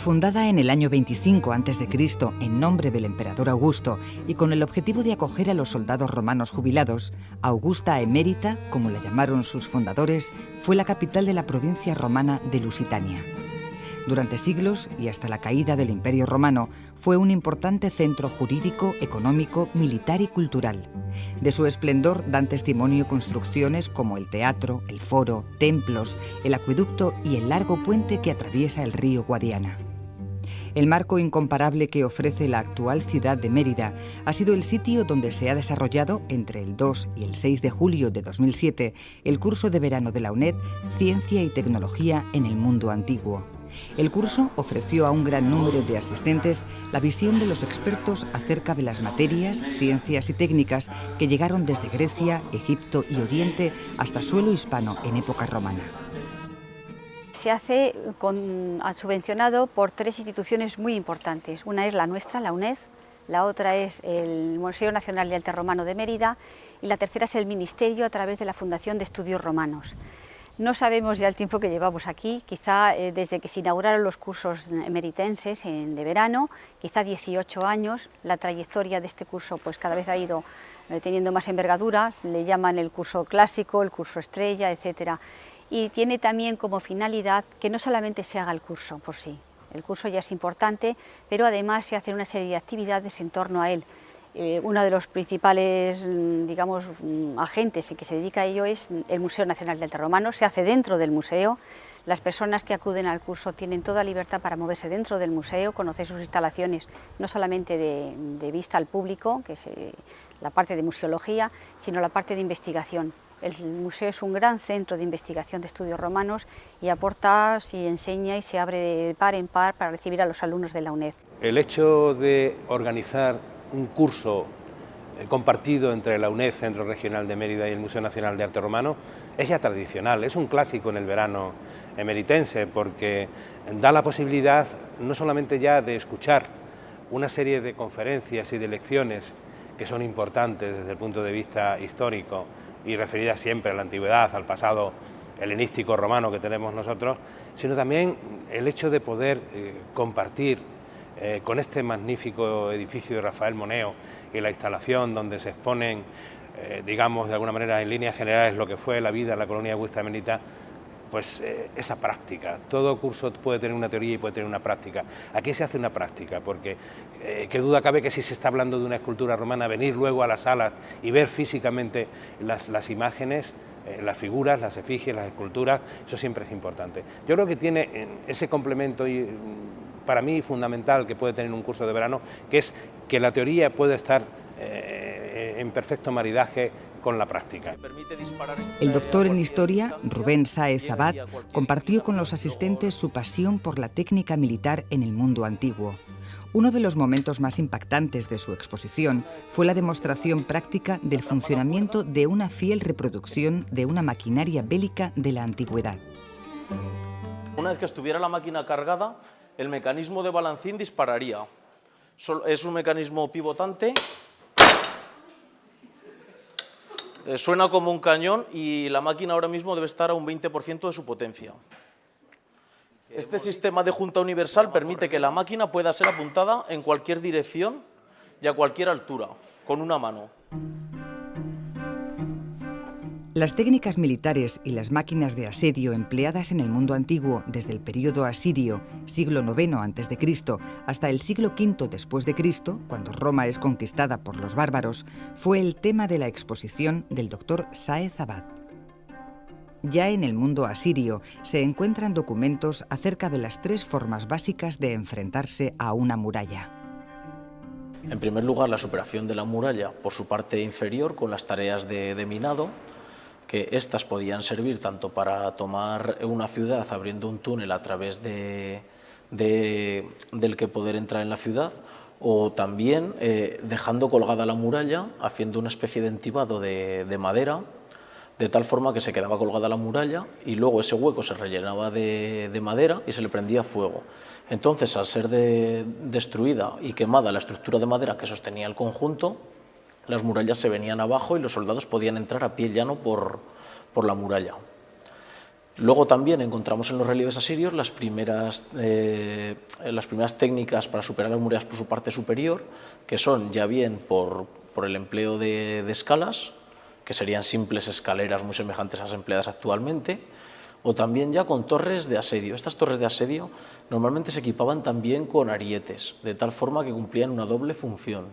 Fundada en el año 25 a.C. en nombre del emperador Augusto y con el objetivo de acoger a los soldados romanos jubilados, Augusta Emérita, como la llamaron sus fundadores, fue la capital de la provincia romana de Lusitania. Durante siglos y hasta la caída del Imperio Romano, fue un importante centro jurídico, económico, militar y cultural. De su esplendor dan testimonio construcciones como el teatro, el foro, templos, el acueducto y el largo puente que atraviesa el río Guadiana. El marco incomparable que ofrece la actual ciudad de Mérida ha sido el sitio donde se ha desarrollado, entre el 2 y el 6 de julio de 2007, el curso de verano de la UNED Ciencia y Tecnología en el Mundo Antiguo. El curso ofreció a un gran número de asistentes la visión de los expertos acerca de las materias, ciencias y técnicas que llegaron desde Grecia, Egipto y Oriente hasta suelo hispano en época romana. Se hace subvencionado por tres instituciones muy importantes. Una es la nuestra, la UNED, la otra es el Museo Nacional de Arte Romano de Mérida y la tercera es el Ministerio a través de la Fundación de Estudios Romanos. No sabemos ya el tiempo que llevamos aquí, quizá desde que se inauguraron los cursos emeritenses de verano, quizá 18 años. La trayectoria de este curso pues cada vez ha ido teniendo más envergadura, le llaman el curso clásico, el curso estrella, etcétera. Y tiene también como finalidad que no solamente se haga el curso por sí, el curso ya es importante, pero además se hacen una serie de actividades en torno a él. Uno de los principales, digamos, agentes que se dedica a ello es el Museo Nacional de Arte Romano. Se hace dentro del museo. Las personas que acuden al curso tienen toda libertad para moverse dentro del museo, conocer sus instalaciones, no solamente de vista al público, que es la parte de museología, sino la parte de investigación. El museo es un gran centro de investigación de estudios romanos y aporta, y enseña y se abre de par en par para recibir a los alumnos de la UNED. El hecho de organizar un curso compartido entre la UNED, Centro Regional de Mérida, y el Museo Nacional de Arte Romano, es ya tradicional, es un clásico en el verano emeritense, porque da la posibilidad no solamente ya de escuchar una serie de conferencias y de lecciones que son importantes desde el punto de vista histórico y referidas siempre a la antigüedad, al pasado helenístico romano que tenemos nosotros, sino también el hecho de poder compartir con este magnífico edificio de Rafael Moneo y la instalación donde se exponen, digamos, de alguna manera en líneas generales lo que fue la vida en la colonia Augusta Emérita, pues esa práctica. Todo curso puede tener una teoría y puede tener una práctica. Aquí se hace una práctica, porque qué duda cabe que si se está hablando de una escultura romana, venir luego a las salas y ver físicamente las imágenes, las figuras, las efigies, las esculturas, eso siempre es importante. Yo creo que tiene ese complemento y para mí fundamental que puede tener un curso de verano, que es que la teoría puede estar en perfecto maridaje con la práctica. El doctor en Historia, Rubén Sáez Abad, compartió con los asistentes su pasión por la técnica militar en el mundo antiguo. Uno de los momentos más impactantes de su exposición fue la demostración práctica del funcionamiento de una fiel reproducción de una maquinaria bélica de la antigüedad. Una vez que estuviera la máquina cargada, el mecanismo de balancín dispararía. Es un mecanismo pivotante, suena como un cañón y la máquina ahora mismo debe estar a un 20% de su potencia. Este sistema de junta universal permite que la máquina pueda ser apuntada en cualquier dirección y a cualquier altura, con una mano. Las técnicas militares y las máquinas de asedio empleadas en el mundo antiguo desde el período asirio, siglo IX a.C., hasta el siglo V después de Cristo, cuando Roma es conquistada por los bárbaros, fue el tema de la exposición del doctor Sáez Abad. Ya en el mundo asirio se encuentran documentos acerca de las tres formas básicas de enfrentarse a una muralla. En primer lugar, la superación de la muralla por su parte inferior con las tareas de minado, que estas podían servir tanto para tomar una ciudad abriendo un túnel a través del que poder entrar en la ciudad, o también dejando colgada la muralla, haciendo una especie de entibado de madera, de tal forma que se quedaba colgada la muralla y luego ese hueco se rellenaba de madera y se le prendía fuego. Entonces, al ser destruida y quemada la estructura de madera que sostenía el conjunto, las murallas se venían abajo y los soldados podían entrar a pie llano por la muralla. Luego también encontramos en los relieves asirios las primeras técnicas para superar las murallas por su parte superior, que son ya bien por el empleo de escalas, que serían simples escaleras muy semejantes a las empleadas actualmente, o también ya con torres de asedio. Estas torres de asedio normalmente se equipaban también con arietes, de tal forma que cumplían una doble función.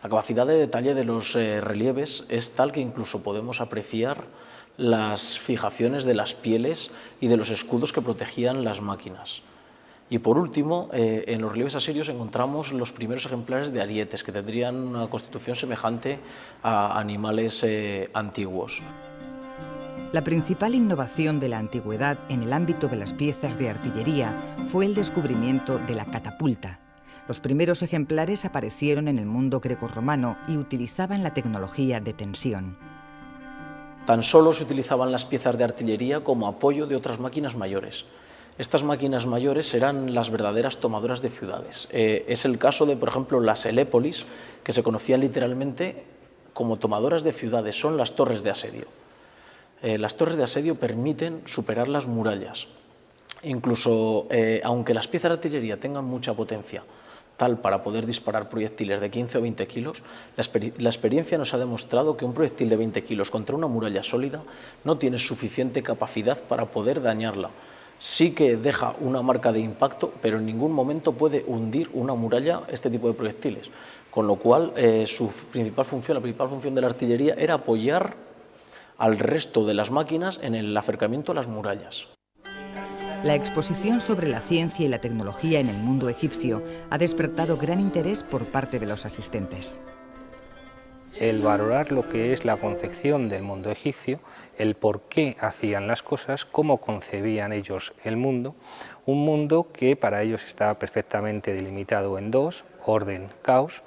La capacidad de detalle de los relieves es tal que incluso podemos apreciar las fijaciones de las pieles y de los escudos que protegían las máquinas. Y por último, en los relieves asirios encontramos los primeros ejemplares de arietes, que tendrían una constitución semejante a animales antiguos. La principal innovación de la antigüedad en el ámbito de las piezas de artillería fue el descubrimiento de la catapulta. Los primeros ejemplares aparecieron en el mundo grecorromano y utilizaban la tecnología de tensión. Tan solo se utilizaban las piezas de artillería como apoyo de otras máquinas mayores. Estas máquinas mayores eran las verdaderas tomadoras de ciudades. Es el caso de, por ejemplo, las helépolis, que se conocían literalmente como tomadoras de ciudades, son las torres de asedio. Las torres de asedio permiten superar las murallas. Incluso, aunque las piezas de artillería tengan mucha potencia, tal para poder disparar proyectiles de 15 o 20 kilos, la experiencia nos ha demostrado que un proyectil de 20 kilos contra una muralla sólida no tiene suficiente capacidad para poder dañarla. Sí que deja una marca de impacto, pero en ningún momento puede hundir una muralla este tipo de proyectiles. Con lo cual, la principal función de la artillería era apoyar al resto de las máquinas en el acercamiento a las murallas. La exposición sobre la ciencia y la tecnología en el mundo egipcio ha despertado gran interés por parte de los asistentes. El valorar lo que es la concepción del mundo egipcio, el por qué hacían las cosas, cómo concebían ellos el mundo, un mundo que para ellos estaba perfectamente delimitado en dos, orden, caos.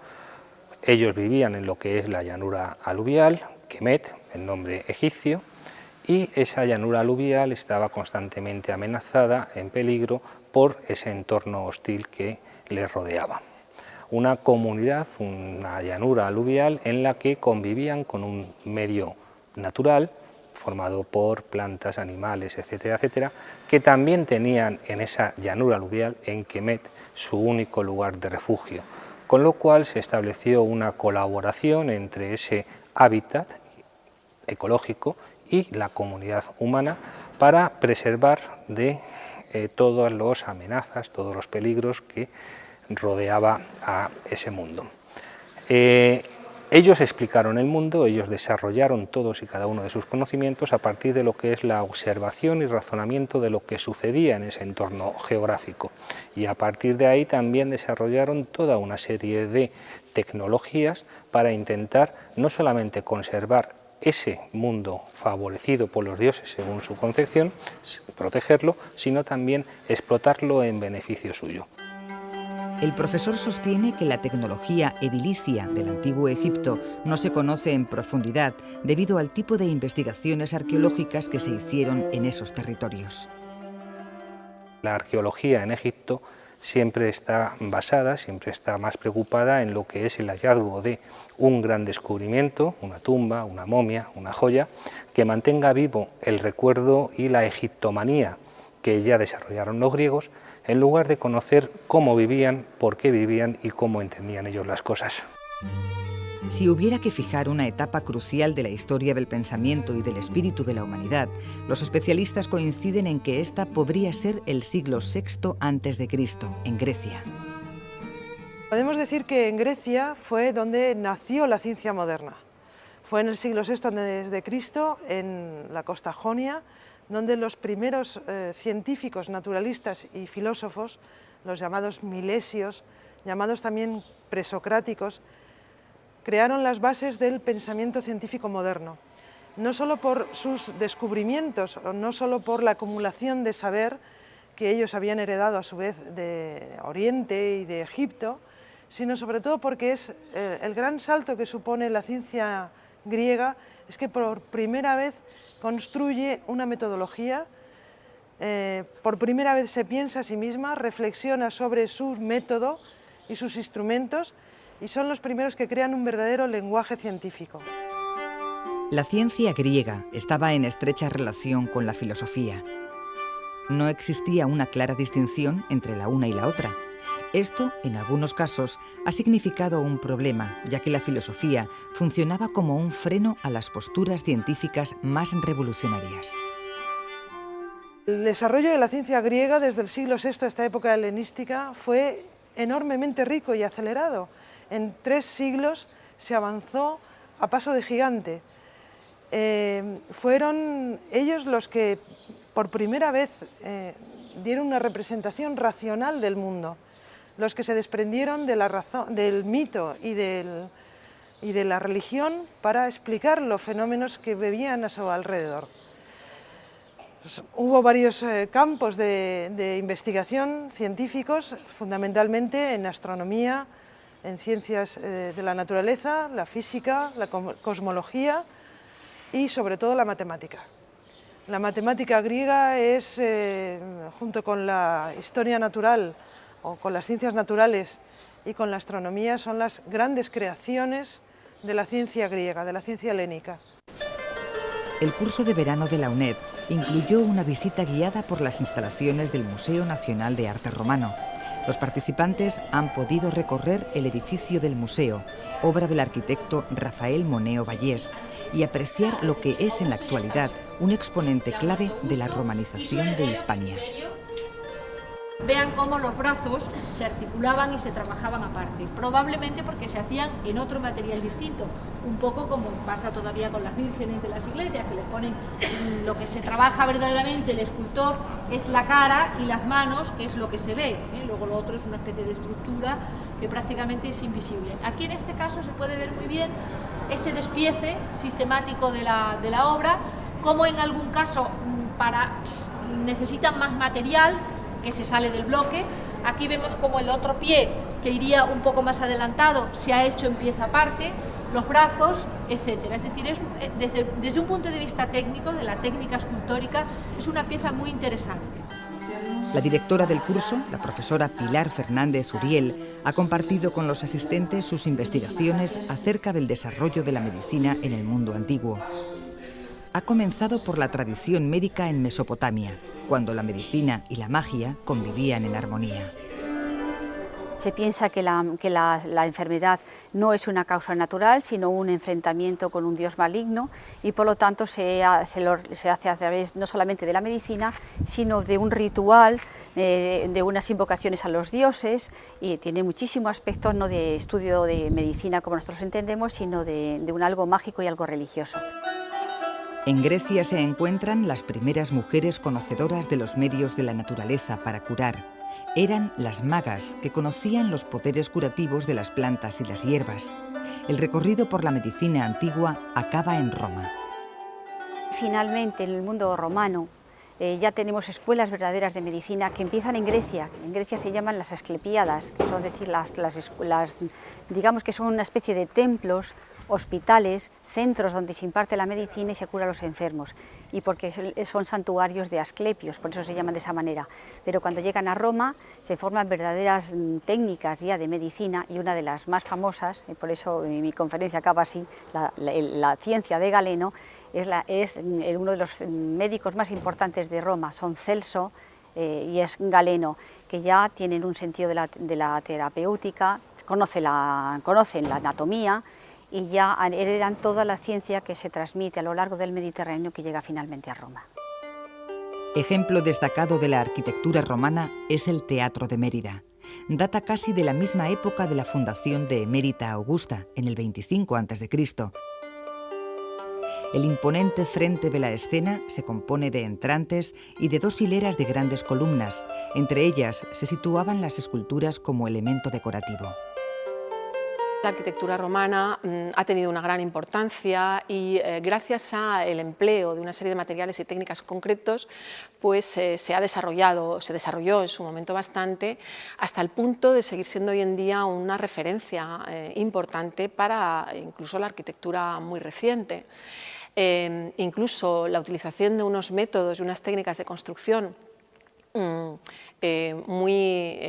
Ellos vivían en lo que es la llanura aluvial, Kemet, el nombre egipcio, y esa llanura aluvial estaba constantemente amenazada, en peligro, por ese entorno hostil que les rodeaba. Una comunidad, una llanura aluvial en la que convivían con un medio natural, formado por plantas, animales, etcétera, etcétera, que también tenían en esa llanura aluvial, en Kemet, su único lugar de refugio, con lo cual se estableció una colaboración entre ese hábitat ecológico y la comunidad humana para preservar de todas las amenazas, todos los peligros que rodeaba a ese mundo. Ellos explicaron el mundo, ellos desarrollaron todos y cada uno de sus conocimientos a partir de lo que es la observación y razonamiento de lo que sucedía en ese entorno geográfico, y a partir de ahí también desarrollaron toda una serie de tecnologías para intentar no solamente conservar ese mundo favorecido por los dioses según su concepción, protegerlo, sino también explotarlo en beneficio suyo. El profesor sostiene que la tecnología edilicia del antiguo Egipto no se conoce en profundidad debido al tipo de investigaciones arqueológicas que se hicieron en esos territorios. La arqueología en Egipto siempre está basada, siempre está más preocupada en lo que es el hallazgo de un gran descubrimiento, una tumba, una momia, una joya, que mantenga vivo el recuerdo y la egiptomanía que ya desarrollaron los griegos, en lugar de conocer cómo vivían, por qué vivían y cómo entendían ellos las cosas. Si hubiera que fijar una etapa crucial de la historia del pensamiento y del espíritu de la humanidad, los especialistas coinciden en que esta podría ser el siglo VI a.C., en Grecia. Podemos decir que en Grecia fue donde nació la ciencia moderna. Fue en el siglo VI a.C., en la costa jonia, donde los primeros científicos, naturalistas y filósofos, los llamados milesios, llamados también presocráticos, crearon las bases del pensamiento científico moderno, no solo por sus descubrimientos, o no solo por la acumulación de saber que ellos habían heredado a su vez de Oriente y de Egipto, sino sobre todo porque es el gran salto que supone la ciencia griega, es que por primera vez construye una metodología, por primera vez se piensa a sí misma, reflexiona sobre su método y sus instrumentos, y son los primeros que crean un verdadero lenguaje científico. La ciencia griega estaba en estrecha relación con la filosofía. No existía una clara distinción entre la una y la otra. Esto, en algunos casos, ha significado un problema, ya que la filosofía funcionaba como un freno a las posturas científicas más revolucionarias. El desarrollo de la ciencia griega desde el siglo VI a esta época helenística fue enormemente rico y acelerado. En 3 siglos se avanzó a paso de gigante. Fueron ellos los que por primera vez dieron una representación racional del mundo, los que se desprendieron de la razón, del mito y de la religión para explicar los fenómenos que vivían a su alrededor. Hubo varios campos de investigación científicos, fundamentalmente en astronomía, en ciencias de la naturaleza, la física, la cosmología y sobre todo la matemática. La matemática griega es, junto con la historia natural o con las ciencias naturales y con la astronomía, son las grandes creaciones de la ciencia griega, de la ciencia helénica. El curso de verano de la UNED incluyó una visita guiada por las instalaciones del Museo Nacional de Arte Romano. Los participantes han podido recorrer el edificio del museo, obra del arquitecto Rafael Moneo Vallés, y apreciar lo que es en la actualidad un exponente clave de la romanización de Hispania. Vean cómo los brazos se articulaban y se trabajaban aparte, probablemente porque se hacían en otro material distinto, un poco como pasa todavía con las vírgenes de las iglesias, que les ponen lo que se trabaja verdaderamente el escultor es la cara y las manos, que es lo que se ve, luego lo otro es una especie de estructura que prácticamente es invisible. Aquí en este caso se puede ver muy bien ese despiece sistemático de la obra, como en algún caso necesitan más material que se sale del bloque. Aquí vemos como el otro pie, que iría un poco más adelantado, se ha hecho en pieza aparte, los brazos, etcétera. Es decir, desde un punto de vista técnico, de la técnica escultórica, es una pieza muy interesante. La directora del curso, la profesora Pilar Fernández Uriel, ha compartido con los asistentes sus investigaciones acerca del desarrollo de la medicina en el mundo antiguo. Ha comenzado por la tradición médica en Mesopotamia, cuando la medicina y la magia convivían en armonía. Se piensa que la enfermedad no es una causa natural, sino un enfrentamiento con un dios maligno, y por lo tanto se hace a través no solamente de la medicina, sino de un ritual, de unas invocaciones a los dioses, y tiene muchísimo aspecto no de estudio de medicina como nosotros entendemos, sino de un algo mágico y algo religioso. En Grecia se encuentran las primeras mujeres conocedoras de los medios de la naturaleza para curar. Eran las magas, que conocían los poderes curativos de las plantas y las hierbas. El recorrido por la medicina antigua acaba en Roma. Finalmente, en el mundo romano, ya tenemos escuelas verdaderas de medicina que empiezan en Grecia. En Grecia se llaman las asclepíadas, que son decir, digamos que son una especie de templos, hospitales, centros donde se imparte la medicina y se cura a los enfermos, y porque son santuarios de Asclepios, por eso se llaman de esa manera. Pero cuando llegan a Roma se forman verdaderas técnicas ya de medicina, y una de las más famosas, y por eso mi conferencia acaba así, la ciencia de Galeno, es uno de los médicos más importantes de Roma, son Celso y es Galeno, que ya tienen un sentido de la terapéutica, conocen la anatomía, y ya heredan toda la ciencia que se transmite a lo largo del Mediterráneo, que llega finalmente a Roma. Ejemplo destacado de la arquitectura romana es el Teatro de Mérida. Data casi de la misma época de la fundación de Emérita Augusta, en el 25 a.C. El imponente frente de la escena se compone de entrantes y de 2 hileras de grandes columnas. Entre ellas se situaban las esculturas como elemento decorativo. La arquitectura romana ha tenido una gran importancia y gracias al empleo de una serie de materiales y técnicas concretos, pues se desarrolló en su momento bastante, hasta el punto de seguir siendo hoy en día una referencia importante para incluso la arquitectura muy reciente. Incluso la utilización de unos métodos y unas técnicas de construcción muy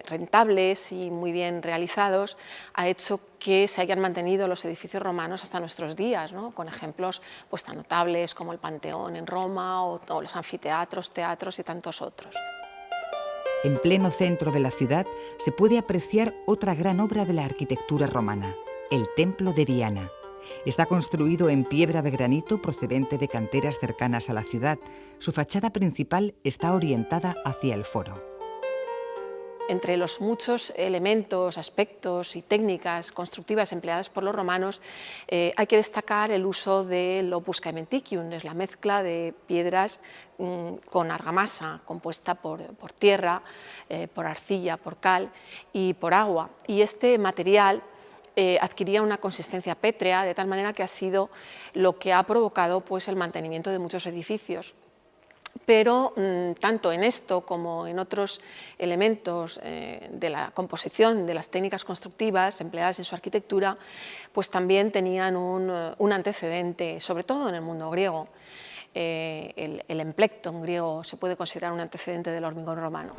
rentables y muy bien realizados, ha hecho que se hayan mantenido los edificios romanos hasta nuestros días, ¿no? Con ejemplos pues, tan notables como el Panteón en Roma o los anfiteatros, teatros y tantos otros. En pleno centro de la ciudad se puede apreciar otra gran obra de la arquitectura romana, el Templo de Diana. Está construido en piedra de granito procedente de canteras cercanas a la ciudad. Su fachada principal está orientada hacia el foro. Entre los muchos elementos, aspectos y técnicas constructivas empleadas por los romanos, hay que destacar el uso del opus caementicium, es la mezcla de piedras con argamasa compuesta por tierra, por arcilla, por cal y por agua. Y este material adquiría una consistencia pétrea, de tal manera que ha sido lo que ha provocado pues, el mantenimiento de muchos edificios. Pero tanto en esto como en otros elementos de la composición de las técnicas constructivas empleadas en su arquitectura, pues también tenían un antecedente, sobre todo en el mundo griego. El emplecton griego se puede considerar un antecedente del hormigón romano.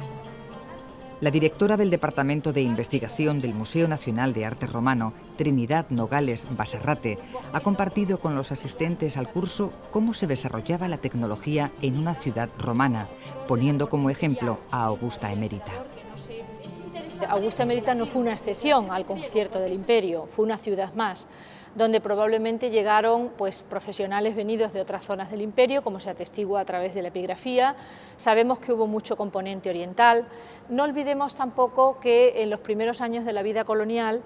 La directora del Departamento de Investigación del Museo Nacional de Arte Romano, Trinidad Nogales Basarrate, ha compartido con los asistentes al curso cómo se desarrollaba la tecnología en una ciudad romana, poniendo como ejemplo a Augusta Emérita. Augusta Emérita no fue una excepción al concierto del Imperio, fue una ciudad más, donde probablemente llegaron pues, profesionales venidos de otras zonas del Imperio, como se atestigua a través de la epigrafía. Sabemos que hubo mucho componente oriental. No olvidemos tampoco que en los primeros años de la vida colonial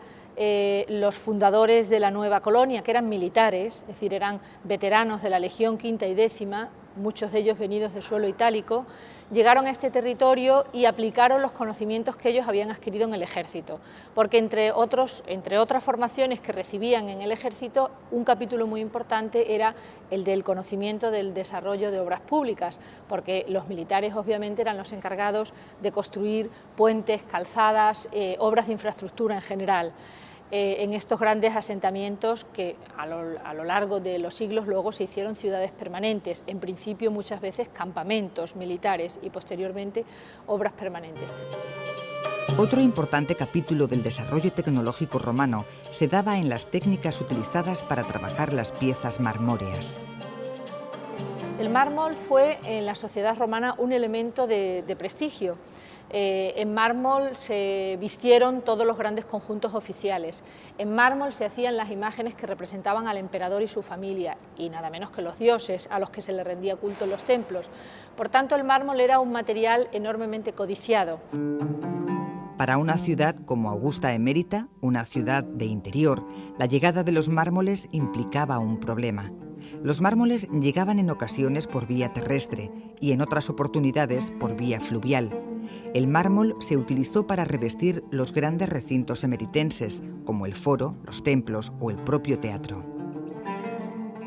los fundadores de la nueva colonia, que eran militares, es decir, eran veteranos de la Legión Quinta y Décima, muchos de ellos venidos del suelo itálico, llegaron a este territorio y aplicaron los conocimientos que ellos habían adquirido en el ejército, porque entre otras formaciones que recibían en el ejército, un capítulo muy importante era el del conocimiento del desarrollo de obras públicas, porque los militares obviamente eran los encargados de construir puentes, calzadas, obras de infraestructura en general. En estos grandes asentamientos que a lo largo de los siglos luego se hicieron ciudades permanentes, en principio muchas veces campamentos militares y posteriormente obras permanentes. Otro importante capítulo del desarrollo tecnológico romano se daba en las técnicas utilizadas para trabajar las piezas marmóreas. El mármol fue en la sociedad romana un elemento de prestigio. En mármol se vistieron todos los grandes conjuntos oficiales. En mármol se hacían las imágenes que representaban al emperador y su familia, y nada menos que los dioses a los que se le rendía culto en los templos. Por tanto, el mármol era un material enormemente codiciado. Para una ciudad como Augusta Emérita, una ciudad de interior, la llegada de los mármoles implicaba un problema. Los mármoles llegaban en ocasiones por vía terrestre y en otras oportunidades por vía fluvial. El mármol se utilizó para revestir los grandes recintos emeritenses, como el foro, los templos o el propio teatro.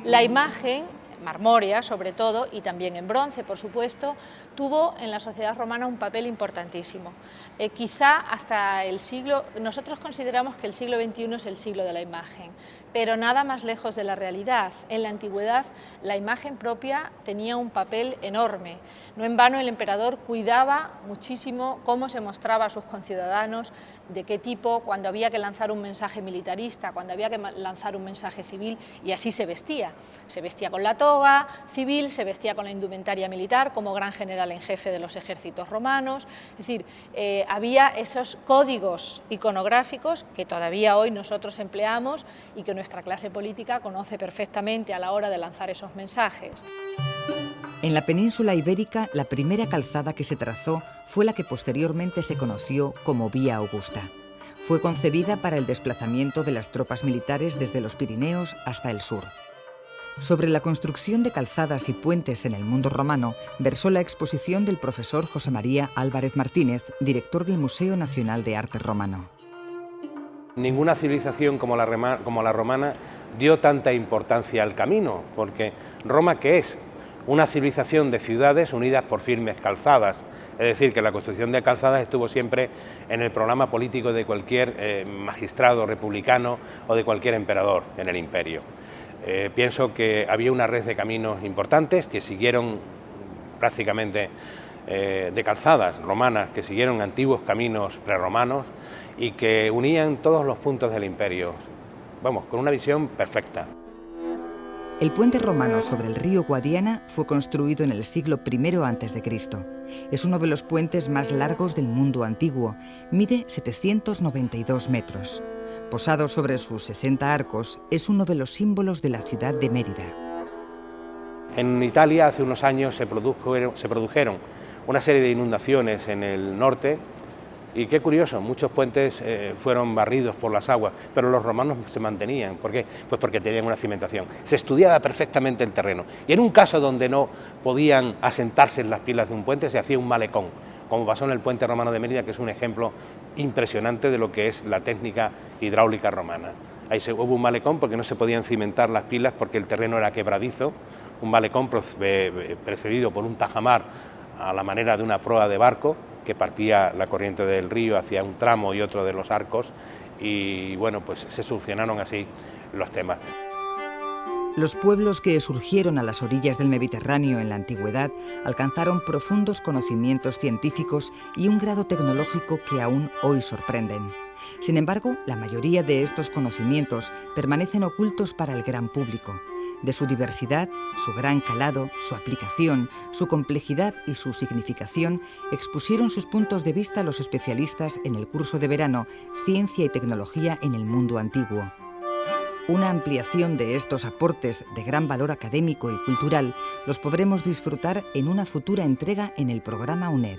La imagen marmórea sobre todo, y también en bronce por supuesto, tuvo en la sociedad romana un papel importantísimo. Quizá hasta el siglo, nosotros consideramos que el siglo XXI es el siglo de la imagen, pero nada más lejos de la realidad. En la antigüedad la imagen propia tenía un papel enorme. No en vano el emperador cuidaba muchísimo cómo se mostraba a sus conciudadanos, de qué tipo, cuando había que lanzar un mensaje militarista, cuando había que lanzar un mensaje civil, y así se vestía. Se vestía con la toga civil, se vestía con la indumentaria militar, como gran general en jefe de los ejércitos romanos. Es decir, había esos códigos iconográficos que todavía hoy nosotros empleamos y que nuestra clase política conoce perfectamente a la hora de lanzar esos mensajes. En la península ibérica, la primera calzada que se trazó fue la que posteriormente se conoció como Vía Augusta. Fue concebida para el desplazamiento de las tropas militares desde los Pirineos hasta el sur. Sobre la construcción de calzadas y puentes en el mundo romano versó la exposición del profesor José María Álvarez Martínez, director del Museo Nacional de Arte Romano. Ninguna civilización como la romana dio tanta importancia al camino, porque Roma, ¿qué es? Una civilización de ciudades unidas por firmes calzadas, es decir, que la construcción de calzadas estuvo siempre en el programa político de cualquier magistrado republicano o de cualquier emperador en el imperio. Pienso que había una red de caminos importantes que siguieron prácticamente de calzadas romanas que siguieron antiguos caminos prerromanos y que unían todos los puntos del imperio, vamos, con una visión perfecta. El puente romano sobre el río Guadiana fue construido en el siglo I a.C. Es uno de los puentes más largos del mundo antiguo, mide 792 metros. Posado sobre sus 60 arcos, es uno de los símbolos de la ciudad de Mérida. En Italia hace unos años se produjeron una serie de inundaciones en el norte y qué curioso, muchos puentes fueron barridos por las aguas, pero los romanos se mantenían. ¿Por qué? Pues porque tenían una cimentación. Se estudiaba perfectamente el terreno y en un caso donde no podían asentarse en las pilas de un puente se hacía un malecón, como pasó en el puente romano de Mérida, que es un ejemplo impresionante de lo que es la técnica hidráulica romana. Ahí hubo un malecón porque no se podían cimentar las pilas porque el terreno era quebradizo, un malecón precedido por un tajamar a la manera de una proa de barco que partía la corriente del río hacia un tramo y otro de los arcos y bueno, pues se solucionaron así los temas. Los pueblos que surgieron a las orillas del Mediterráneo en la antigüedad alcanzaron profundos conocimientos científicos y un grado tecnológico que aún hoy sorprenden. Sin embargo, la mayoría de estos conocimientos permanecen ocultos para el gran público. De su diversidad, su gran calado, su aplicación, su complejidad y su significación, expusieron sus puntos de vista los especialistas en el curso de verano Ciencia y Tecnología en el Mundo Antiguo. Una ampliación de estos aportes de gran valor académico y cultural los podremos disfrutar en una futura entrega en el programa UNED.